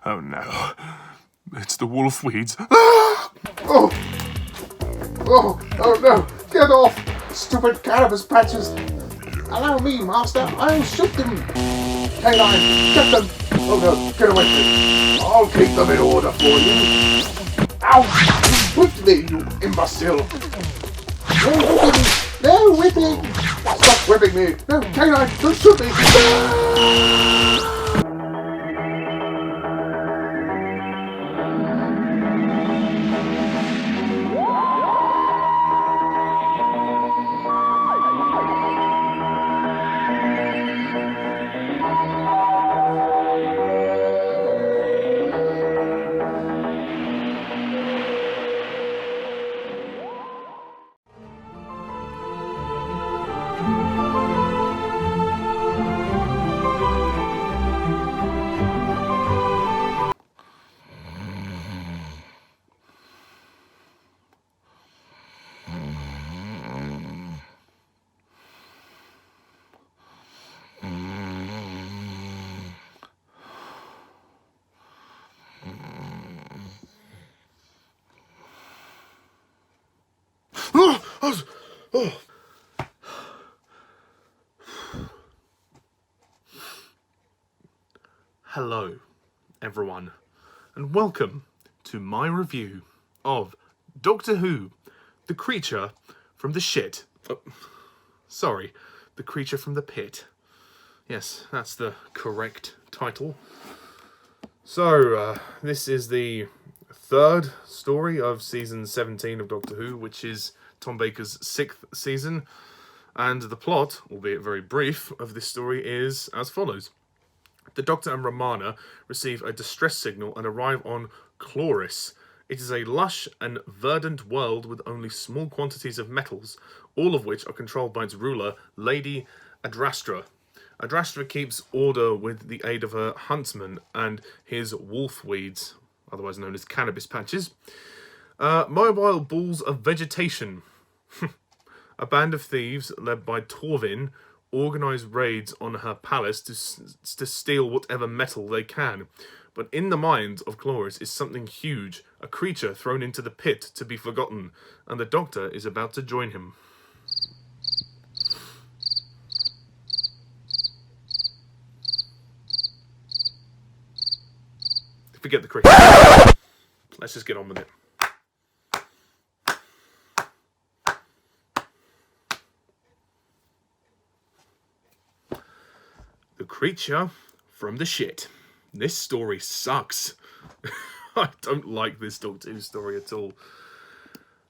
Oh no. It's the wolf weeds. Oh no! Get off! Stupid cannabis patches! Allow me, master! I'll shoot them! Canine, get them! Oh no, get away from me! I'll keep them in order for you! Ow! You whipped me, you imbecile! No whipping! No whipping! Stop whipping me! No, Canine, don't shoot me! Hello, everyone, and welcome to my review of Doctor Who, the creature from the shit. Sorry, the creature from the pit. Yes, that's the correct title. So, this is the third story of season 17 of Doctor Who, which is Tom Baker's 6th season. And the plot, albeit very brief, of this story is as follows. The Doctor and Romana receive a distress signal and arrive on Chloris. It is a lush and verdant world with only small quantities of metals, all of which are controlled by its ruler, Lady Adrastra. Adrastra keeps order with the aid of her huntsman and his wolf weeds, otherwise known as cannabis patches. Mobile balls of vegetation. A band of thieves led by Torvin organise raids on her palace to steal whatever metal they can. But in the mind of Chloris is something huge, a creature thrown into the pit to be forgotten, and the Doctor is about to join him. Forget the cricket. Let's just get on with it. The creature from the shit. This story sucks. I don't like this Doctor Who story at all.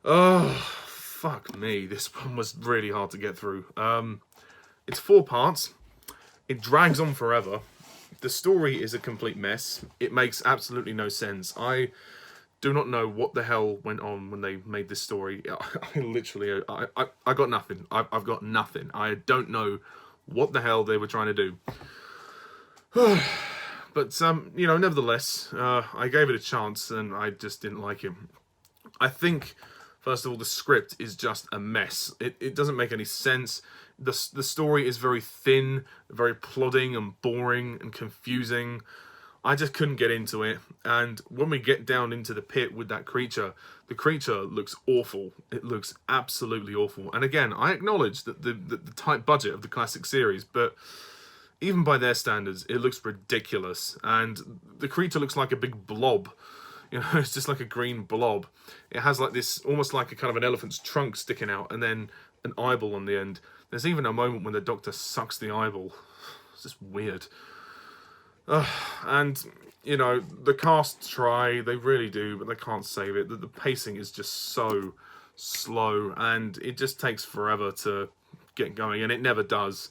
Oh, fuck me. This one was really hard to get through. It's 4 parts. It drags on forever. The story is a complete mess. It makes absolutely no sense. I do not know what the hell went on when they made this story. I got nothing. I've got nothing. I don't know what the hell they were trying to do. But, nevertheless, I gave it a chance and I just didn't like it. I think, first of all, the script is just a mess. It doesn't make any sense. The story is very thin, very plodding and boring and confusing. I just couldn't get into it. And when we get down into the pit with that creature, the creature looks awful. It looks absolutely awful. And again, I acknowledge that the tight budget of the classic series, but even by their standards, it looks ridiculous. And the creature looks like a big blob. You know, it's just like a green blob. It has like this, almost like a kind of an elephant's trunk sticking out, and then an eyeball on the end. There's even a moment when the Doctor sucks the eyeball. It's just weird. And, the cast try, they really do, but they can't save it. The pacing is just so slow, and it just takes forever to get going, and it never does.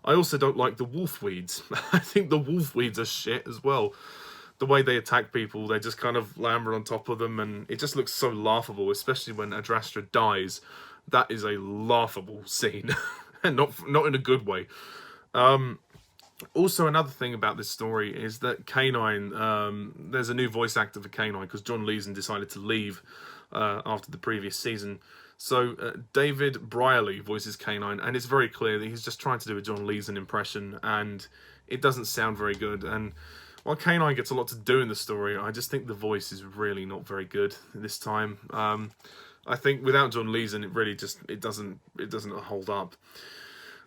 I also don't like the wolf weeds. I think the wolf weeds are shit as well. The way they attack people, they just kind of lamber on top of them, and it just looks so laughable, especially when Adrastra dies. That is a laughable scene, and not in a good way. Also, another thing about this story is that K9, there's a new voice actor for K9 because John Leeson decided to leave after the previous season. So David Brierley voices K9, and it's very clear that he's just trying to do a John Leeson impression, and it doesn't sound very good. And while K9 gets a lot to do in the story, I just think the voice is really not very good this time. I think without John Leeson, it really just it doesn't hold up.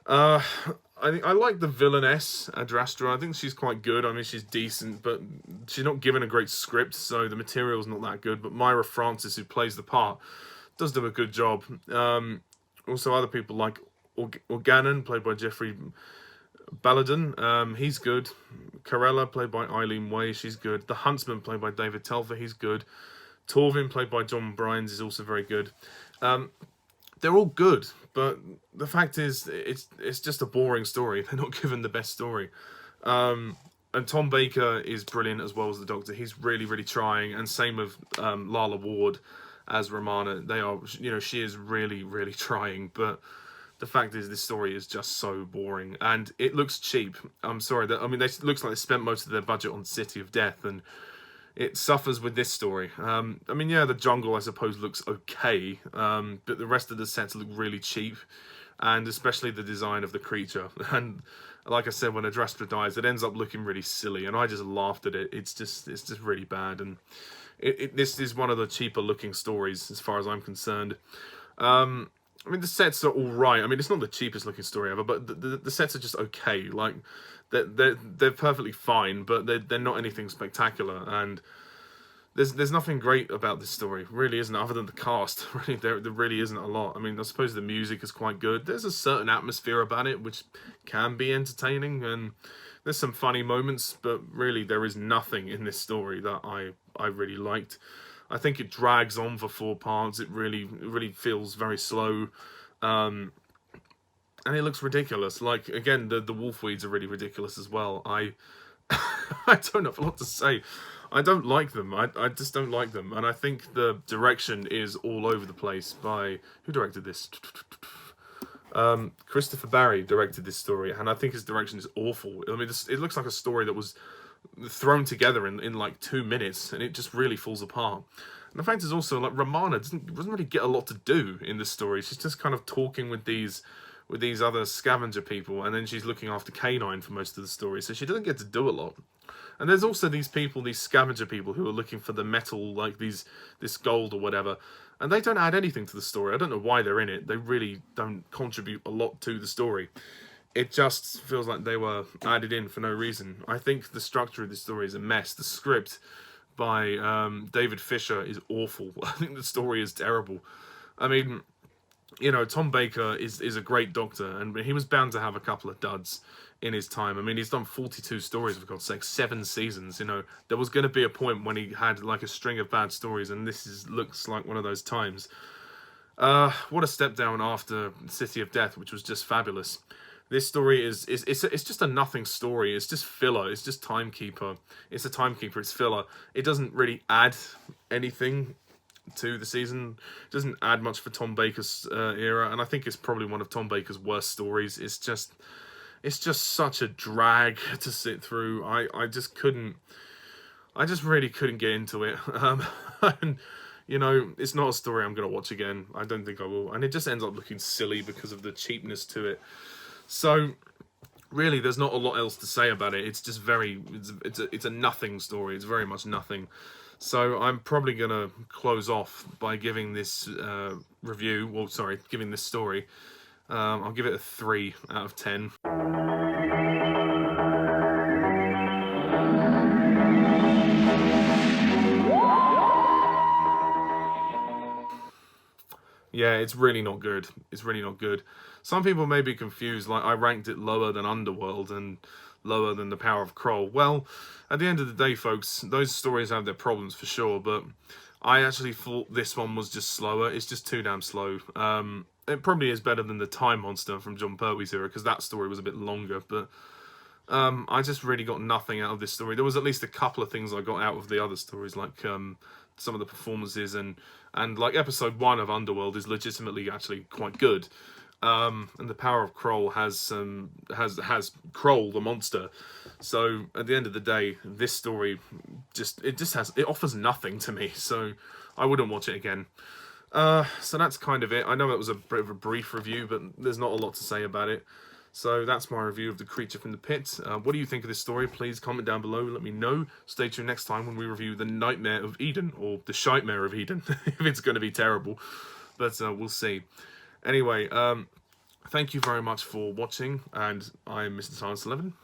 I like the villainess Adrastra. I think she's quite good. I mean, she's decent, but she's not given a great script, so the material's not that good. But Myra Francis, who plays the part, does do a good job. Also, other people like Organon, played by Jeffrey Baladon, he's good. Corella, played by Eileen Way, she's good. The Huntsman, played by David Telfer, he's good. Torvin, played by John Bryans, is also very good. They're all good, but the fact is, it's just a boring story. They're not given the best story. And Tom Baker is brilliant as well as the Doctor. He's really, really trying. And same with Lalla Ward as Romana. They are, she is really, really trying. But the fact is, this story is just so boring, and it looks cheap. I'm sorry. It looks like they spent most of their budget on City of Death, and it suffers with this story. The jungle, I suppose, looks okay, but the rest of the sets look really cheap, and especially the design of the creature. And like I said, when Adrastra dies, it ends up looking really silly, and I just laughed at it. It's just really bad, and this is one of the cheaper looking stories as far as I'm concerned. The sets are all right. It's not the cheapest looking story ever, but the sets are just okay. Like, they're perfectly fine, but they're not anything spectacular. And there's nothing great about this story, really isn't, other than the cast. Really, there really isn't a lot. I suppose the music is quite good. There's a certain atmosphere about it which can be entertaining, and there's some funny moments, but really there is nothing in this story that I really liked. I think it drags on for 4 parts. It really feels very slow. And it looks ridiculous. Like, again, the Wolfweeds are really ridiculous as well. I don't have a lot to say. I don't like them. I just don't like them. And I think the direction is all over the place by... Who directed this? Christopher Barry directed this story, and I think his direction is awful. It looks like a story that was thrown together in like 2 minutes, and it just really falls apart. And the fact is also, like, Romana doesn't really get a lot to do in this story. She's just kind of talking with these other scavenger people, and then she's looking after K9 for most of the story, so she doesn't get to do a lot. And there's also these scavenger people who are looking for the metal, like this gold or whatever, and they don't add anything to the story. I don't know why they're in it. They really don't contribute a lot to the story. It just feels like they were added in for no reason. I think the structure of the story is a mess. The script by David Fisher is awful. I think the story is terrible. Tom Baker is a great Doctor, and he was bound to have a couple of duds in his time. He's done 42 stories, for God's sake, 7 seasons. There was going to be a point when he had like a string of bad stories, and looks like one of those times. What a step down after City of Death, which was just fabulous. This story it's just a nothing story. It's just filler. It's just Timekeeper. It's a Timekeeper. It's filler. It doesn't really add anything to the season. It doesn't add much for Tom Baker's era, and I think it's probably one of Tom Baker's worst stories. It's just such a drag to sit through. I just really couldn't get into it. And it's not a story I'm going to watch again. I don't think I will. And it just ends up looking silly because of the cheapness to it. So, really, there's not a lot else to say about it. It's just it's a nothing story. It's very much nothing. So I'm probably going to close off by giving this giving this story. I'll give it a 3 out of 10. Yeah, it's really not good. It's really not good. Some people may be confused, like I ranked it lower than Underworld and lower than The Power of Kroll. Well, at the end of the day, folks, those stories have their problems for sure, but I actually thought this one was just slower. It's just too damn slow. It probably is better than The Time Monster from John Pertwee's era, because that story was a bit longer, but I just really got nothing out of this story. There was at least a couple of things I got out of the other stories, like some of the performances, and like episode 1 of Underworld is legitimately actually quite good. And The Power of Kroll has Kroll the monster. So at the end of the day, this story it offers nothing to me. So I wouldn't watch it again. So that's kind of it. I know it was a bit of a brief review, but there's not a lot to say about it. So that's my review of The Creature from the Pit. What do you think of this story? Please comment down below. Let me know. Stay tuned next time when we review The Nightmare of Eden, or The Shitmare of Eden, if it's going to be terrible. But we'll see. Anyway, thank you very much for watching, and I'm Mr. Science 11.